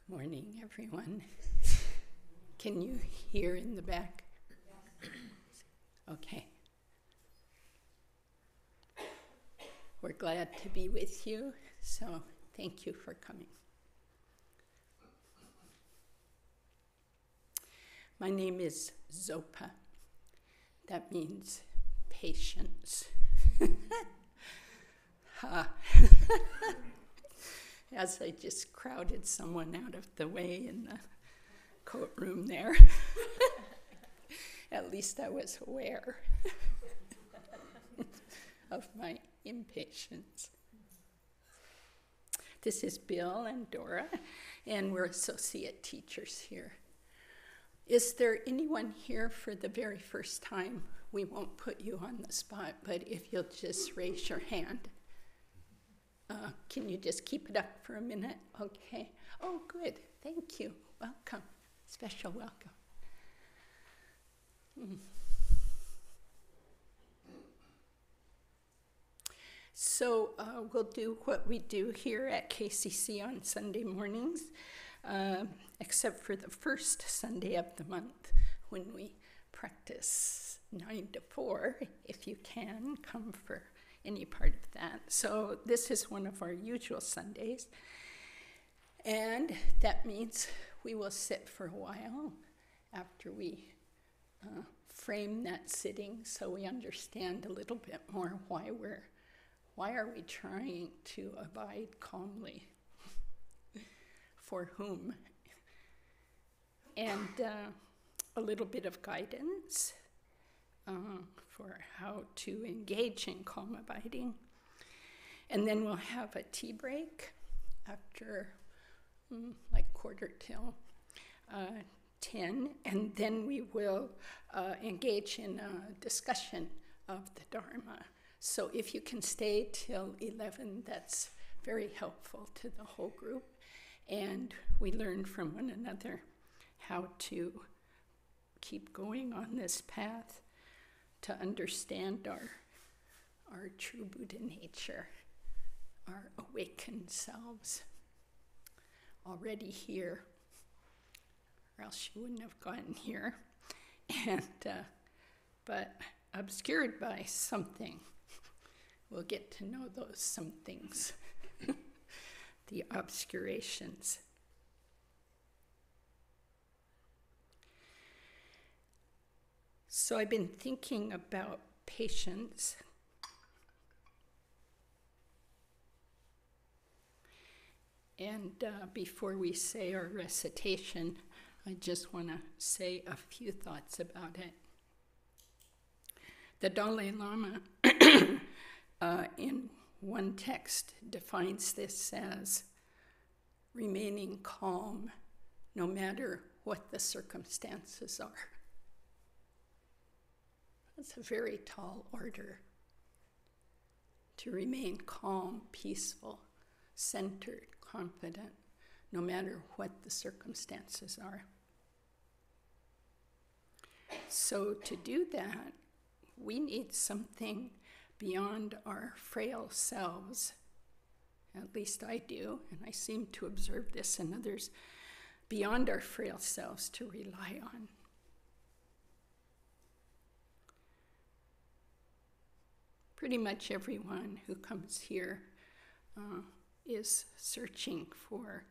Morning, everyone. Can you hear in the back? Okay. We're glad to be with you, so thank you for coming. My name is Zopa. That means patience. As I just crowded someone out of the way in the coat room there. At least I was aware of my impatience. This is Bill and Dora, and we're associate teachers here. Is there anyone here for the very first time? We won't put you on the spot, but if you'll just raise your hand. Can you just keep it up for a minute? Okay. Oh, good. Thank you. Welcome. Special welcome. So we'll do what we do here at KCC on Sunday mornings, except for the first Sunday of the month when we practice 9 to 4. If you can, come for any part of that. So this is one of our usual Sundays. And that means we will sit for a while after we frame that sitting so we understand a little bit more why are we trying to abide calmly? For whom? And a little bit of guidance for how to engage in calm abiding. And then we'll have a tea break after like 10, and then we will engage in a discussion of the Dharma. So if you can stay till 11, that's very helpful to the whole group. And we learn from one another how to keep going on this path to understand our true Buddha nature, our awakened selves, already here, or else you wouldn't have gotten here, and but obscured by something. We'll get to know those some things, the obscurations. So I've been thinking about patience. And before we say our recitation, I just want to say a few thoughts about it. The Dalai Lama, in one text, defines this as remaining calm no matter what the circumstances are. That's a very tall order, to remain calm, peaceful, centered, confident, no matter what the circumstances are. So to do that, we need something beyond our frail selves. At least I do, and I seem to observe this in others, beyond our frail selves to rely on. Pretty much everyone who comes here is searching for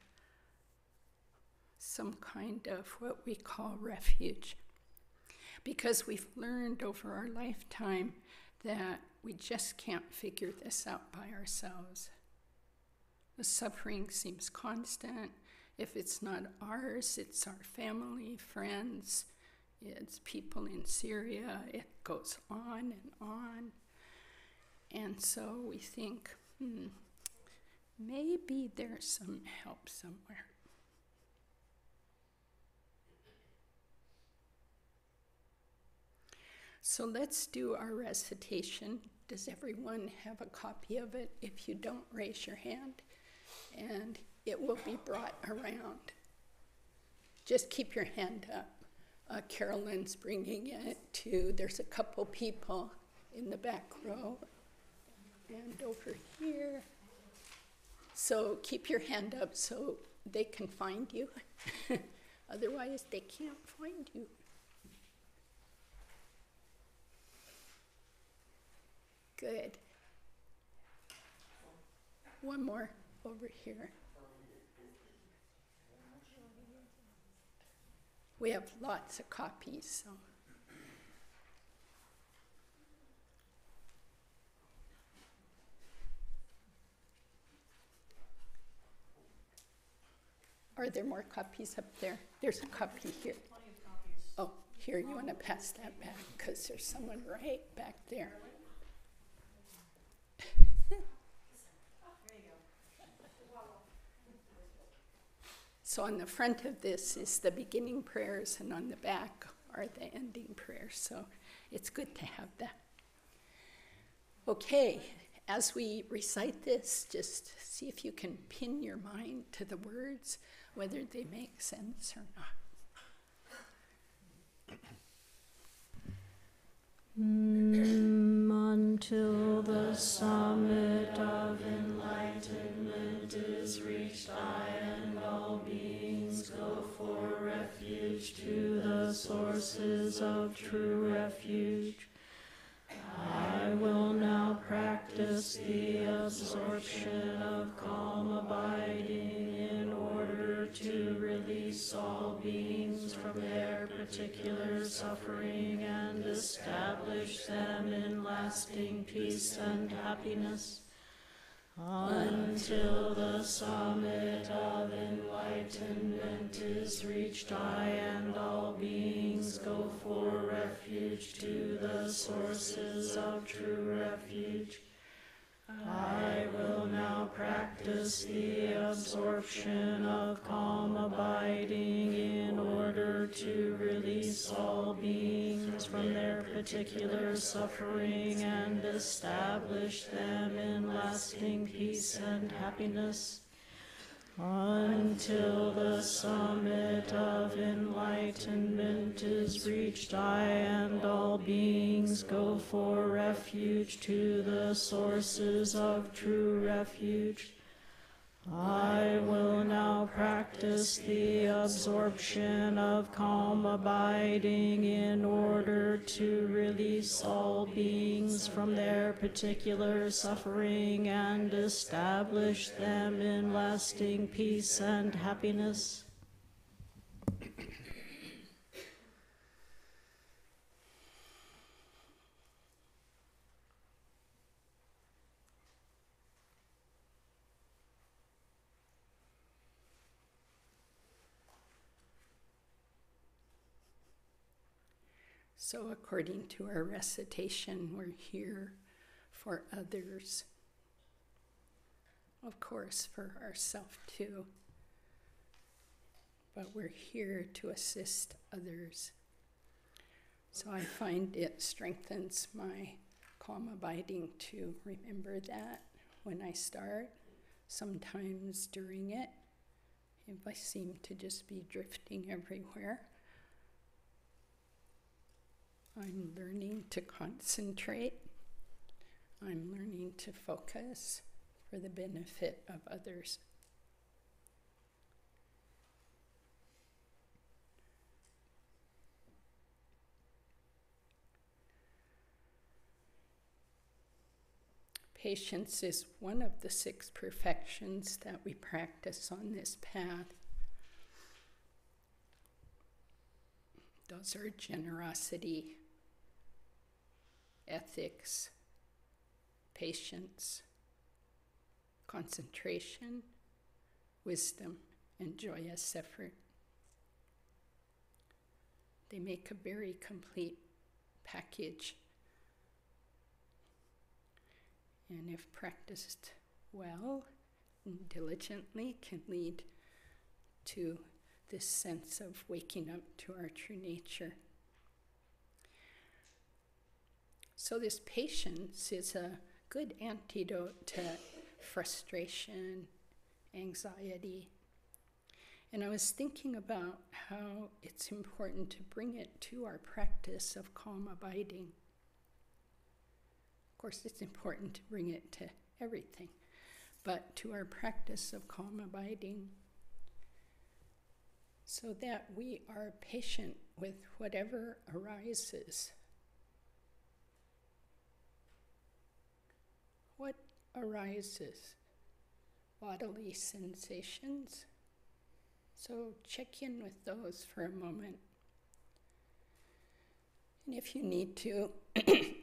some kind of what we call refuge, because we've learned over our lifetime that we just can't figure this out by ourselves. The suffering seems constant. If it's not ours, it's our family, friends, it's people in Syria. It goes on and on. And so we think, maybe there's some help somewhere. So let's do our recitation. Does everyone have a copy of it? If you don't, raise your hand, and it will be brought around. Just keep your hand up. Carolyn's bringing it too. There's a couple people in the back row. And over here. So keep your hand up so they can find you. Otherwise, they can't find you. Good. One more over here. We have lots of copies, so. Are there more copies up there? There's a copy here. Oh, here, you want to pass that back because there's someone right back there. So on the front of this is the beginning prayers, and on the back are the ending prayers. So it's good to have that. Okay, as we recite this, just see if you can pin your mind to the words, whether they make sense or not. Until the summit of enlightenment is reached, I and all beings go for refuge to the sources of true refuge. I will now practice the absorption of calm abiding in order to release all beings from their particular suffering and establish them in lasting peace and happiness. Until the summit of enlightenment is reached, I and all beings go for refuge to the sources of true refuge. I will now practice the absorption of calm abiding in order to release all beings from their particular suffering and establish them in lasting peace and happiness. Until the summit of enlightenment is reached, I and all beings go for refuge to the sources of true refuge. I will now practice the absorption of calm abiding in order to release all beings from their particular suffering and establish them in lasting peace and happiness. So according to our recitation, we're here for others. Of course, for ourselves too. But we're here to assist others. So I find it strengthens my calm abiding to remember that when I start. Sometimes during it, if I seem to just be drifting everywhere, I'm learning to concentrate. I'm learning to focus for the benefit of others. Patience is one of the 6 perfections that we practice on this path. Those are generosity, ethics, patience, concentration, wisdom, and joyous effort. They make a very complete package. And if practiced well and diligently, can lead to this sense of waking up to our true nature. So this patience is a good antidote to frustration, anxiety. And I was thinking about how it's important to bring it to our practice of calm abiding. Of course, it's important to bring it to everything, but to our practice of calm abiding. so that we are patient with whatever arises. What arises? Bodily sensations. So check in with those for a moment. And if you need to,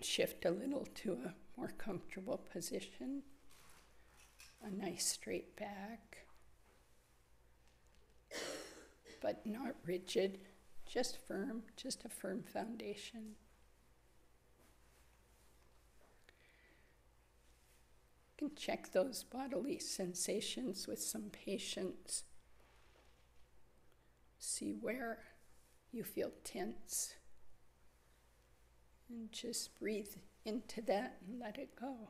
shift a little to a more comfortable position. A nice straight back. But not rigid, just firm, just a firm foundation. You can check those bodily sensations with some patience. See where you feel tense. And just breathe into that and let it go.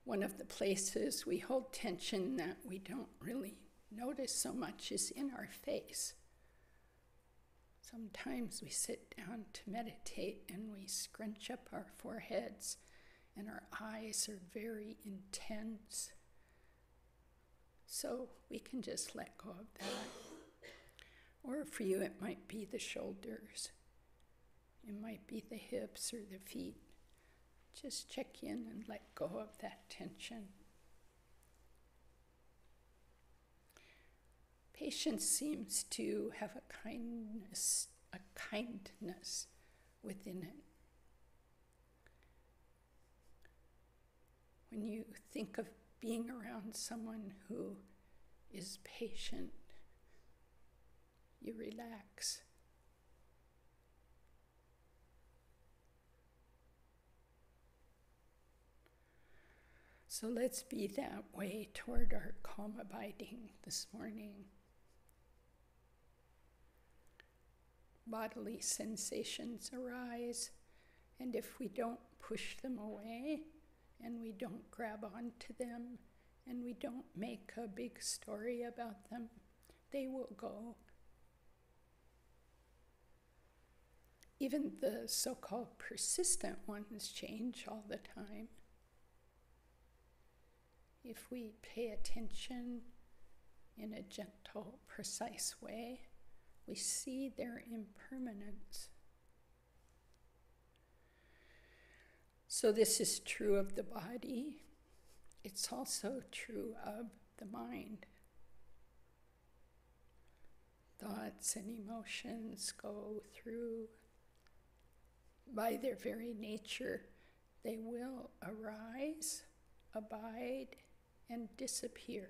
One of the places we hold tension that we don't really notice so much is in our face. Sometimes we sit down to meditate and we scrunch up our foreheads and our eyes are very intense. So we can just let go of that. Or for you, it might be the shoulders. It might be the hips or the feet. Just check in and let go of that tension. Patience seems to have a kindness within it. When you think of being around someone who is patient, you relax. So let's be that way toward our calm abiding this morning. Bodily sensations arise, and if we don't push them away, and we don't grab onto them, and we don't make a big story about them, they will go. Even the so-called persistent ones change all the time. If we pay attention in a gentle, precise way, we see their impermanence. So this is true of the body. It's also true of the mind. Thoughts and emotions go through. By their very nature, they will arise, abide, and disappear.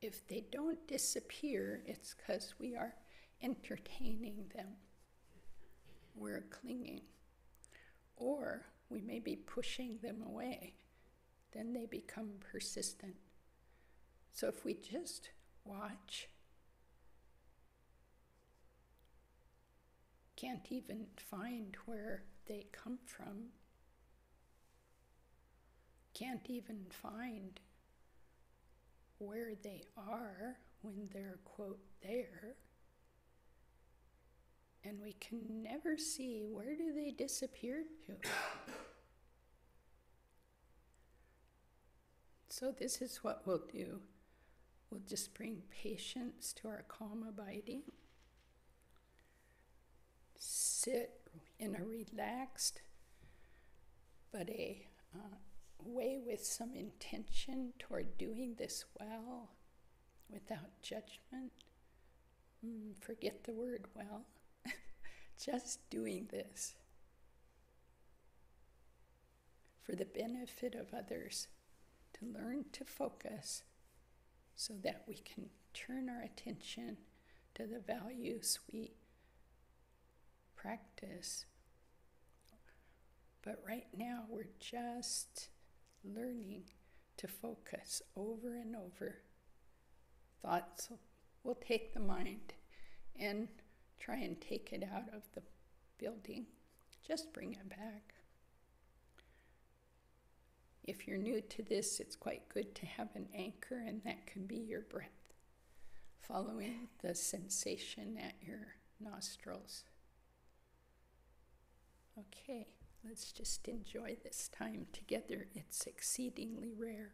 If they don't disappear, it's because we are entertaining them. We're clinging. Or we may be pushing them away. Then they become persistent. So if we just watch, can't even find where they come from, can't even find where they are when they're, quote, there, and we can never see where do they disappear to. So this is what we'll do. We'll just bring patience to our calm abiding. Sit in a relaxed, but a way with some intention toward doing this well, without judgment. Forget the word well. Just doing this for the benefit of others, to learn to focus so that we can turn our attention to the values we practice. But right now we're just learning to focus over and over. Thoughts will take the mind and try and take it out of the building. Just bring it back. If you're new to this, it's quite good to have an anchor, and that can be your breath, following the sensation at your nostrils. Okay, Let's just enjoy this time together. It's exceedingly rare.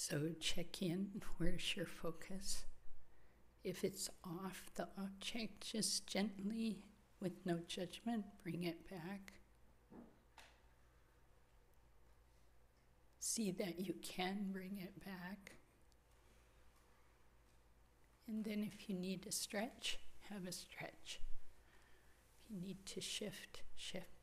So check in, where's your focus? If it's off the object, just gently, with no judgment, bring it back. See that you can bring it back. And then if you need a stretch, have a stretch. If you need to shift, shift.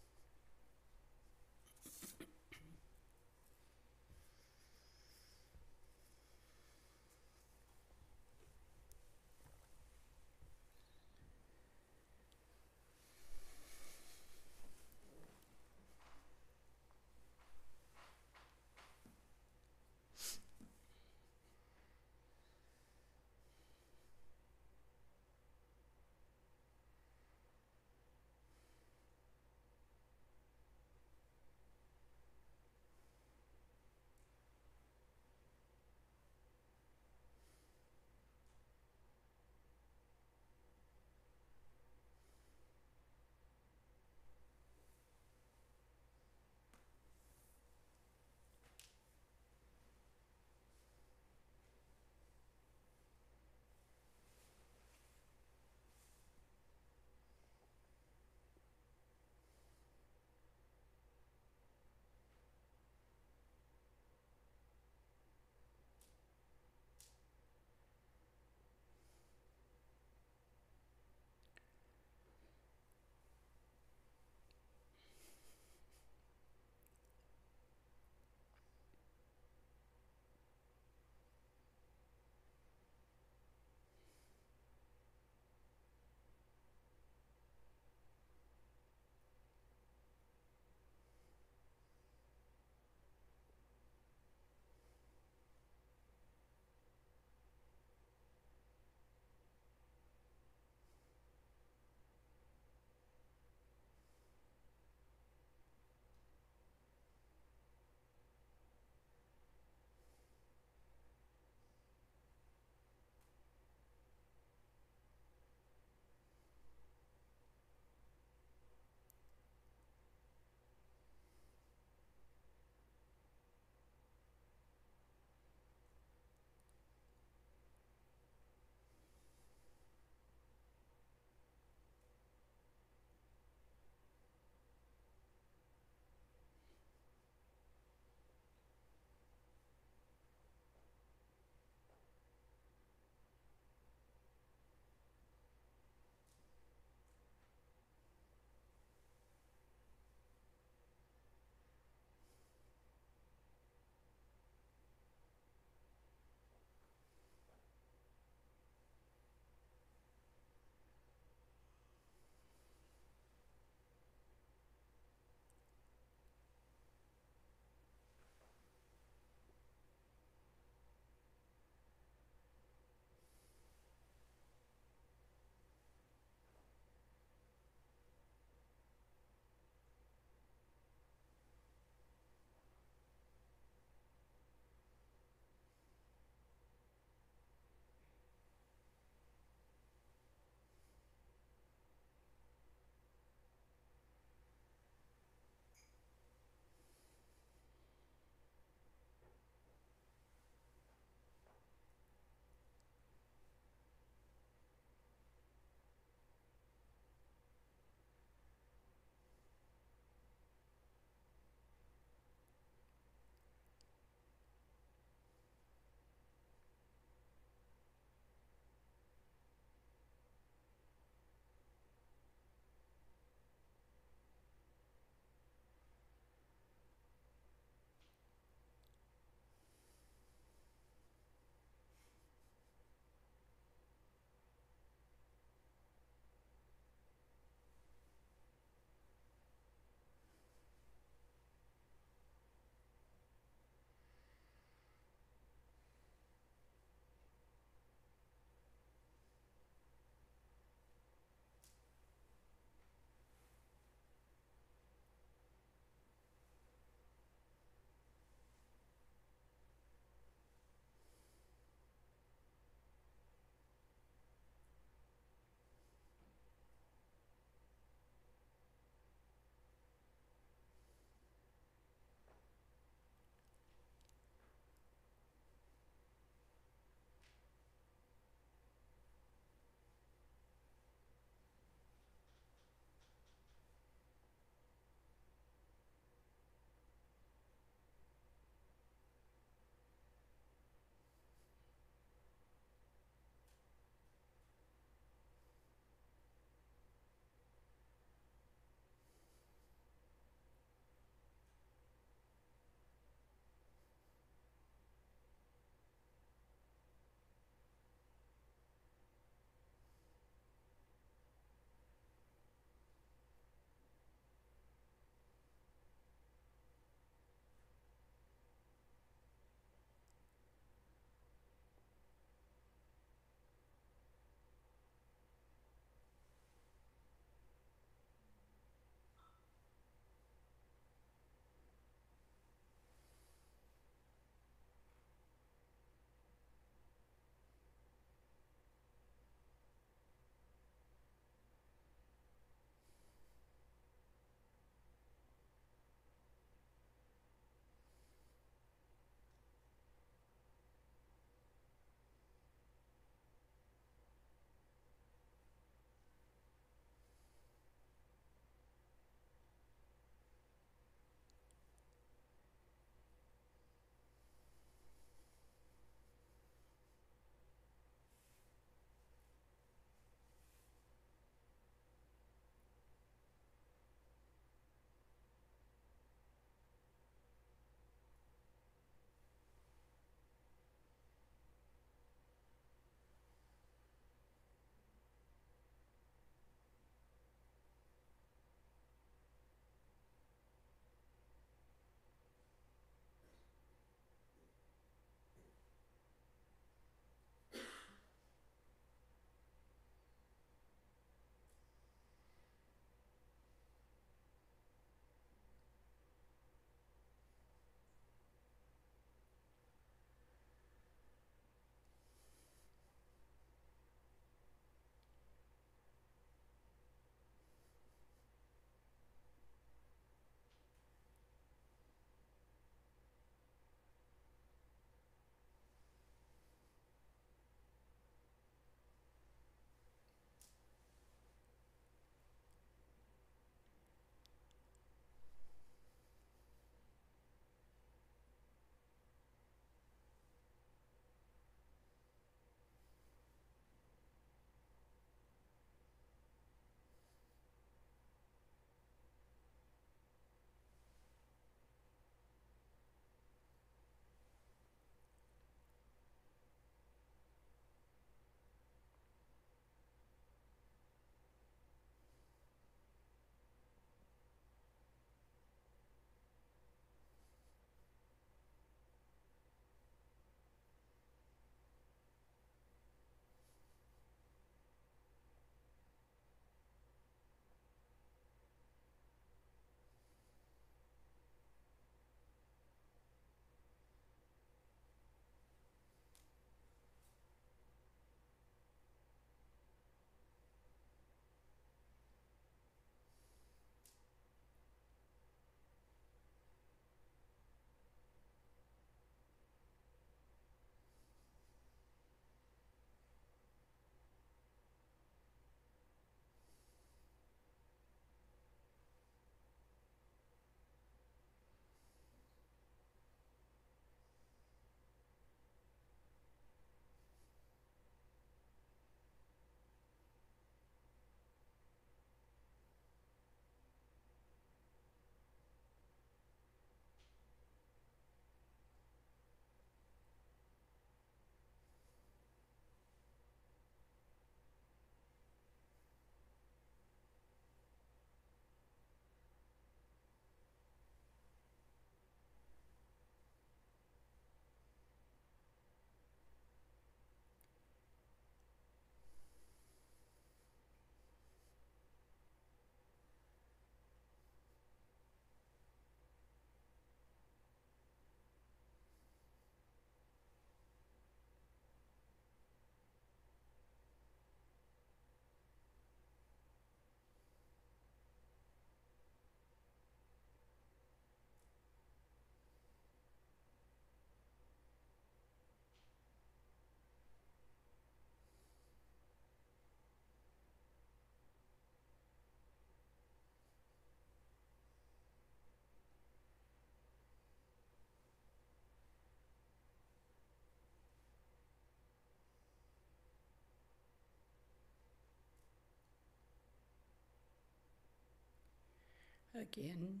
Again,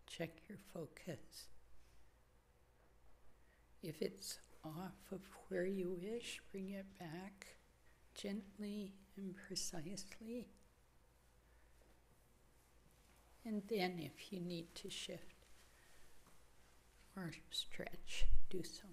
check your focus. If it's off of where you wish, bring it back gently and precisely. And then if you need to shift or stretch, do so.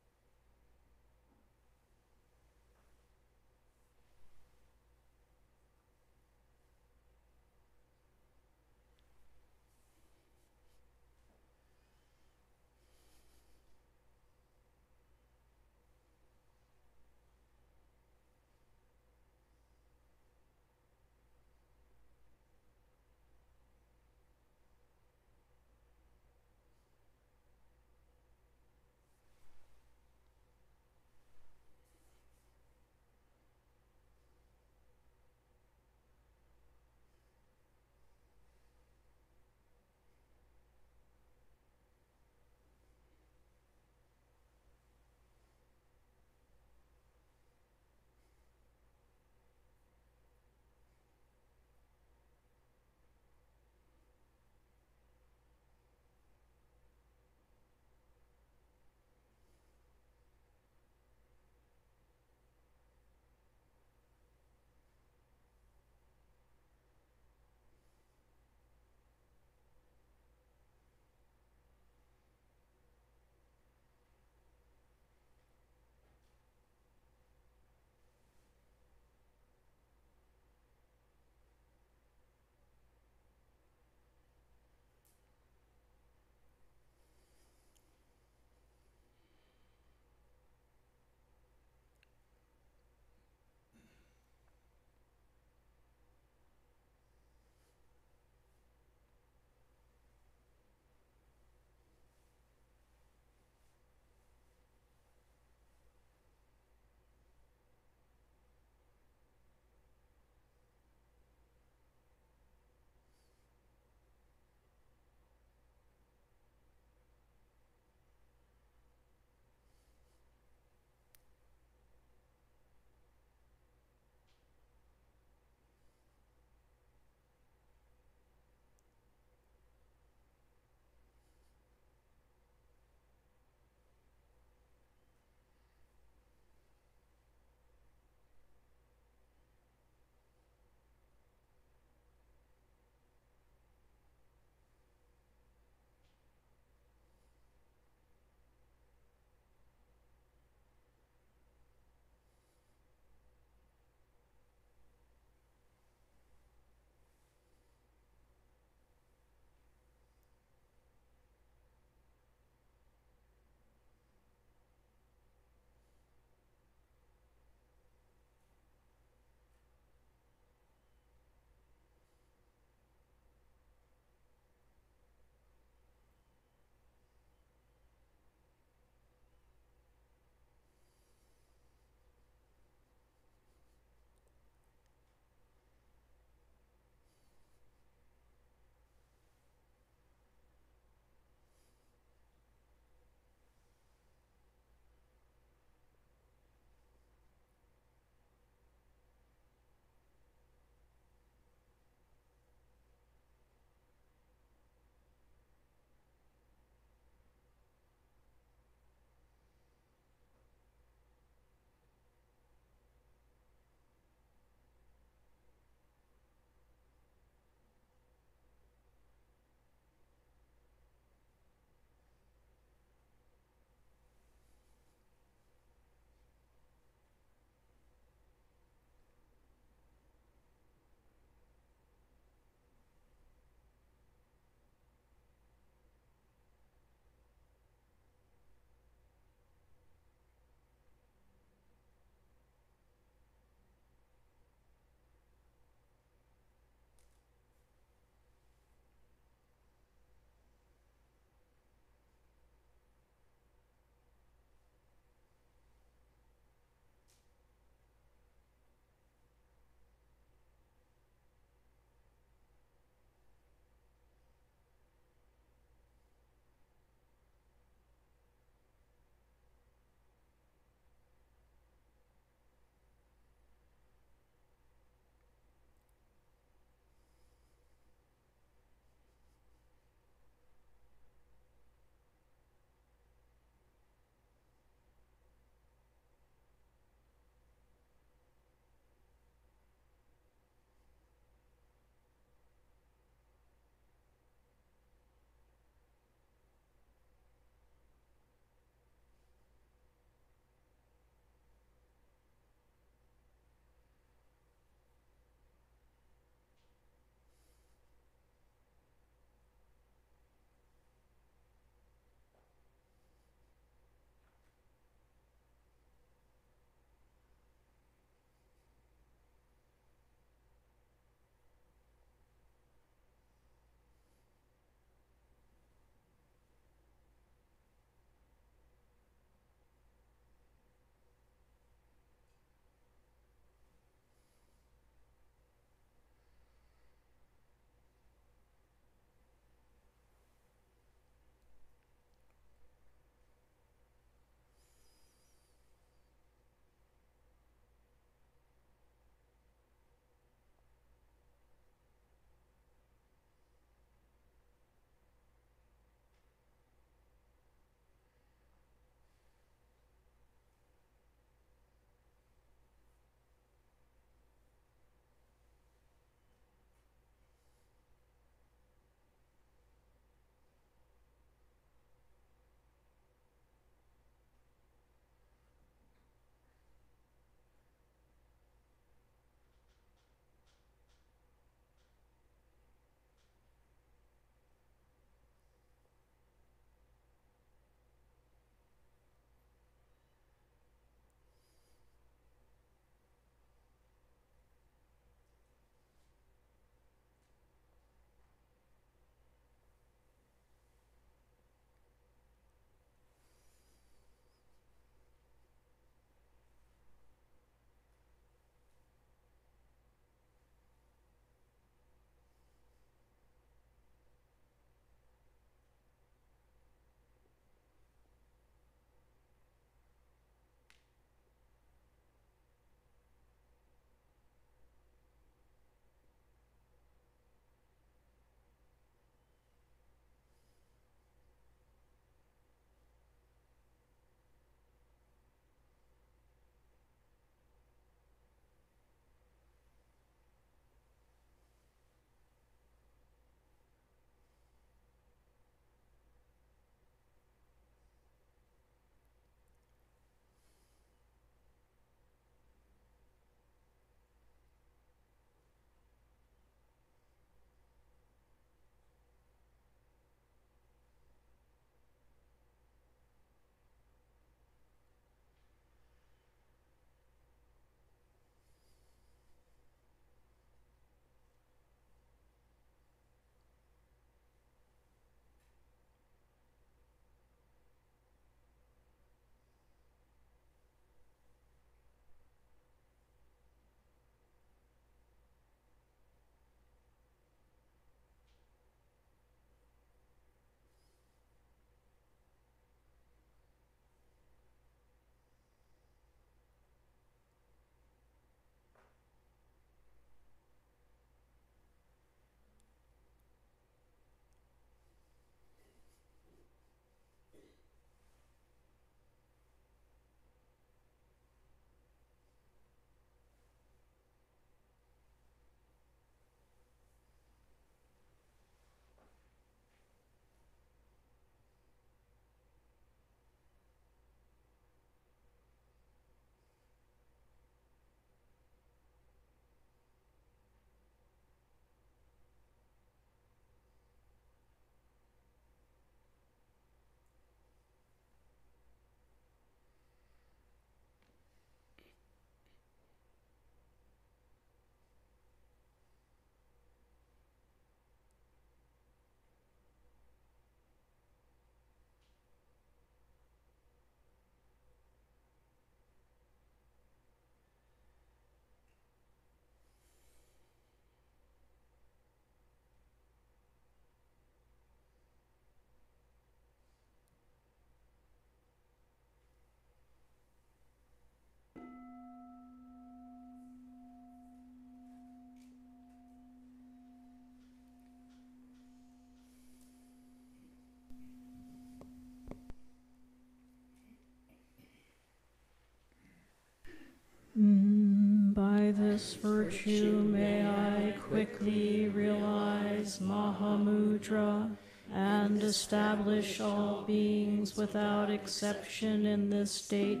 by this virtue may I quickly realize Mahamudra and establish all beings without exception in this state.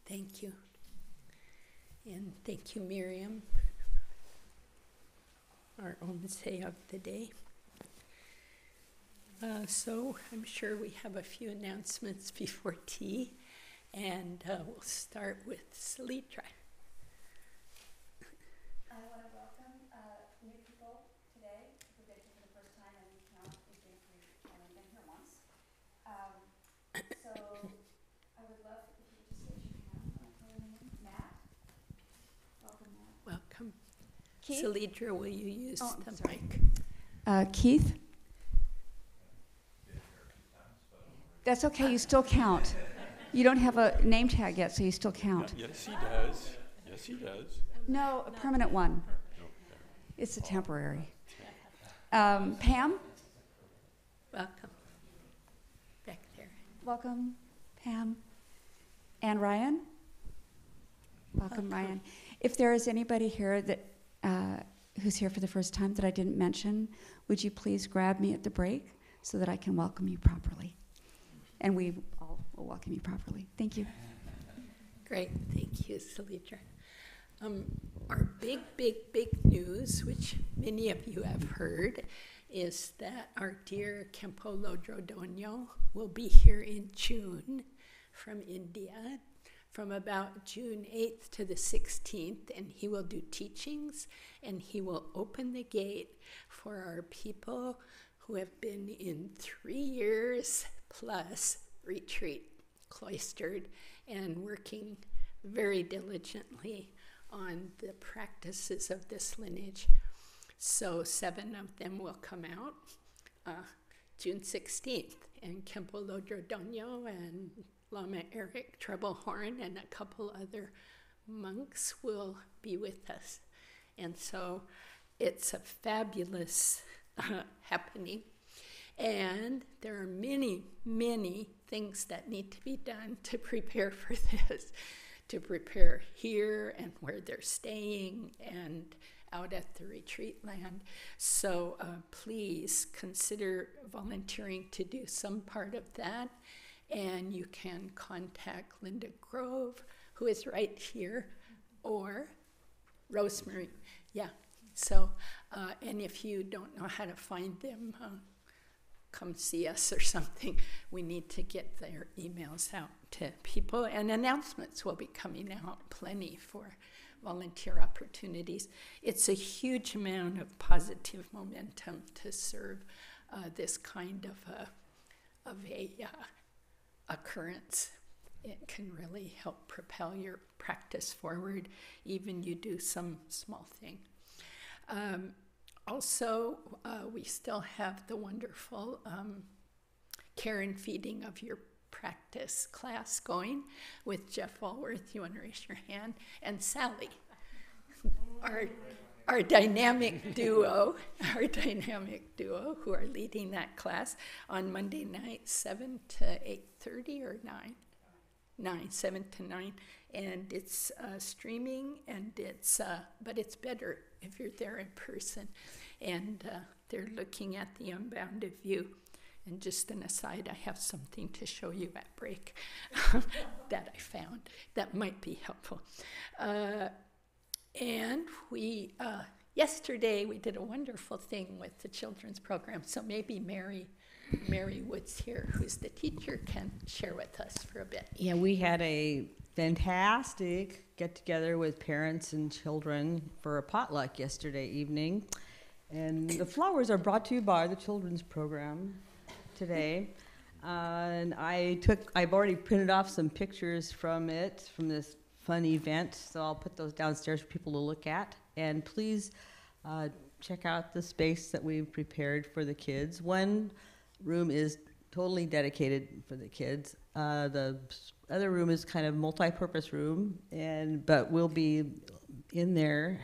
Thank you. And thank you, Miriam, our Omse of the day. So I'm sure we have a few announcements before tea, and we'll start with Salitra. I want to welcome new people today who get here for the first time, and count if you've only been here once. So I would love if you just state your name. I'll call your name. Matt. Welcome, Matt. Welcome. Keith? Salitra, will you use the sorry. mic? Keith? That's okay, you still count. You don't have a name tag yet, so you still count. Yes, he does. Yes, he does. No, a permanent one. It's a temporary. Pam? Welcome. Back there. Welcome, Pam. And Ryan? Welcome, Ryan. If there is anybody here that who's here for the first time that I didn't mention, would you please grab me at the break so that I can welcome you properly? And we all will welcome you properly. Thank you. Great, thank you, Salitra. Our big news, which many of you have heard, is that our dear Kempo Lodrodonyo will be here in June from India, from about June 8th to the 16th, and he will do teachings, and he will open the gate for our people who have been in 3 years plus retreat, cloistered, and working very diligently on the practices of this lineage. So 7 of them will come out June 16th, and Kempo Lodrodonyo and Lama Eric Treblehorn and a couple other monks will be with us. And so it's a fabulous happening. And there are many things that need to be done to prepare for this, to prepare here and where they're staying and out at the retreat land. So please consider volunteering to do some part of that. And you can contact Linda Grove, who is right here, or Rosemary. Yeah, so, and if you don't know how to find them, come see us or something. We need to get their emails out to people, and announcements will be coming out plenty for volunteer opportunities. It's a huge amount of positive momentum to serve this kind of a occurrence. It can really help propel your practice forward, even you do some small thing. Also, we still have the wonderful care and feeding of your practice class going with Jeff Walworth. You want to raise your hand? And Sally, our dynamic duo, who are leading that class on Monday night, 7 to 8:30 or 7 to 9, and it's streaming, and it's but it's better if you're there in person. And they're looking at the unbounded view. And just an aside, I have something to show you at break that I found that might be helpful. And we yesterday we did a wonderful thing with the children's program. So maybe Mary Woods here, who's the teacher, can share with us for a bit. Yeah, we had a fantastic get-together with parents and children for a potluck yesterday evening. And the flowers are brought to you by the children's program today. And I've already printed off some pictures from this fun event, so I'll put those downstairs for people to look at. And please check out the space that we've prepared for the kids. One room is totally dedicated for the kids. The other room is kind of multi-purpose room, but we'll be in there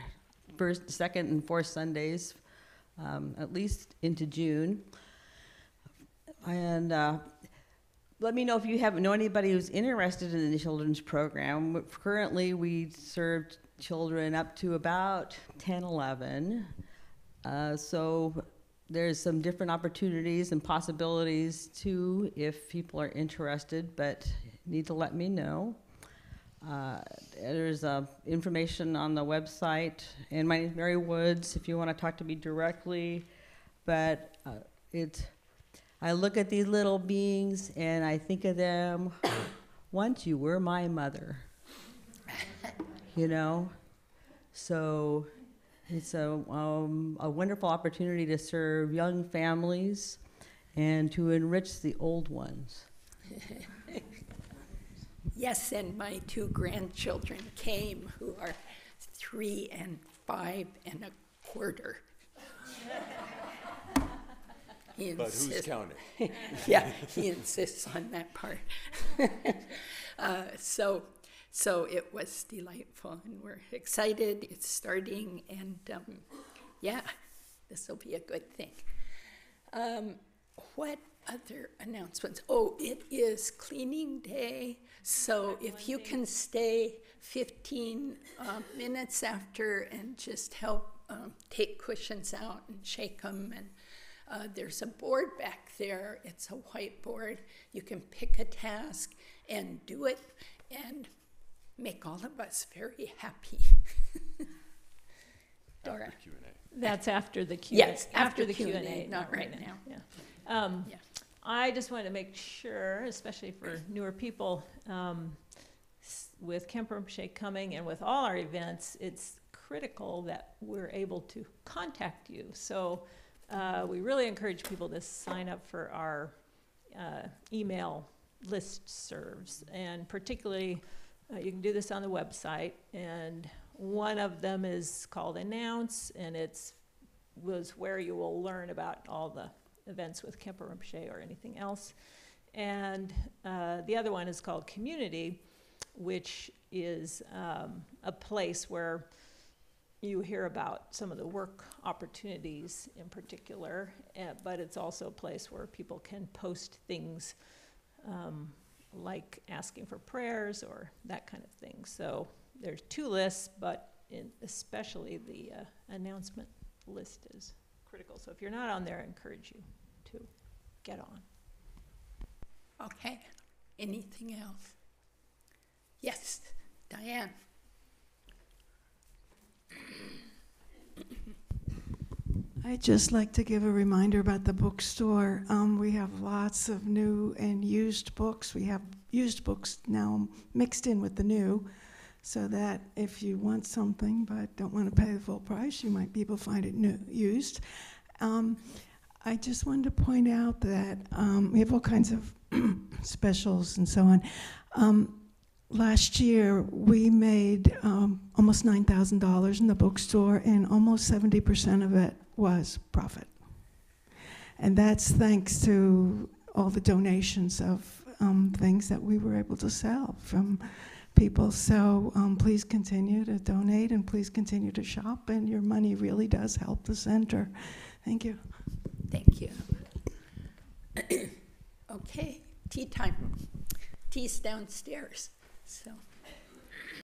first, second, and fourth Sundays, at least into June. And let me know if you know anybody who's interested in the children's program. Currently, we serve children up to about 10, 11. So there's some different opportunities and possibilities too if people are interested, but need to let me know. There's information on the website, and my name is Mary Woods if you want to talk to me directly. But I look at these little beings and I think of them, once you were my mother, you know? So it's a wonderful opportunity to serve young families and to enrich the old ones. Yes, and my 2 grandchildren came, who are 3 and 5 1/4. But who's counting? Yeah, he insists on that part. So it was delightful, and we're excited. It's starting, and yeah, this will be a good thing. What other announcements? Oh, it is cleaning day, so if you can stay 15 minutes after and just help take cushions out and shake them, and there's a board back there. It's a whiteboard. You can pick a task and do it and make all of us very happy. Dora. After Q&A. That's after the Q&A. Yes, after the Q&A, not right now. Yeah. Yeah. I just wanted to make sure, especially for newer people, with Kemper Shea coming and with all our events, it's critical that we're able to contact you. So we really encourage people to sign up for our email listservs, and particularly you can do this on the website, and one of them is called Announce, and was where you will learn about all the events with Kemper Rinpoche or anything else. And the other one is called Community, which is a place where you hear about some of the work opportunities in particular, but it's also a place where people can post things like asking for prayers or that kind of thing. So there's 2 lists, but especially the announcement list is critical. So if you're not on there, I encourage you to get on. Okay. Anything else? Yes, Diane. I'd just like to give a reminder about the bookstore. We have lots of new and used books. We have used books now mixed in with the new, so that if you want something but don't want to pay the full price, you might be able to find it used. I just wanted to point out that we have all kinds of specials and so on. Last year, we made almost $9,000 in the bookstore, and almost 70% of it was profit. And that's thanks to all the donations of things that we were able to sell from people. So please continue to donate, and please continue to shop, and your money really does help the center. Thank you. Thank you. Okay, tea time. Tea's downstairs. So.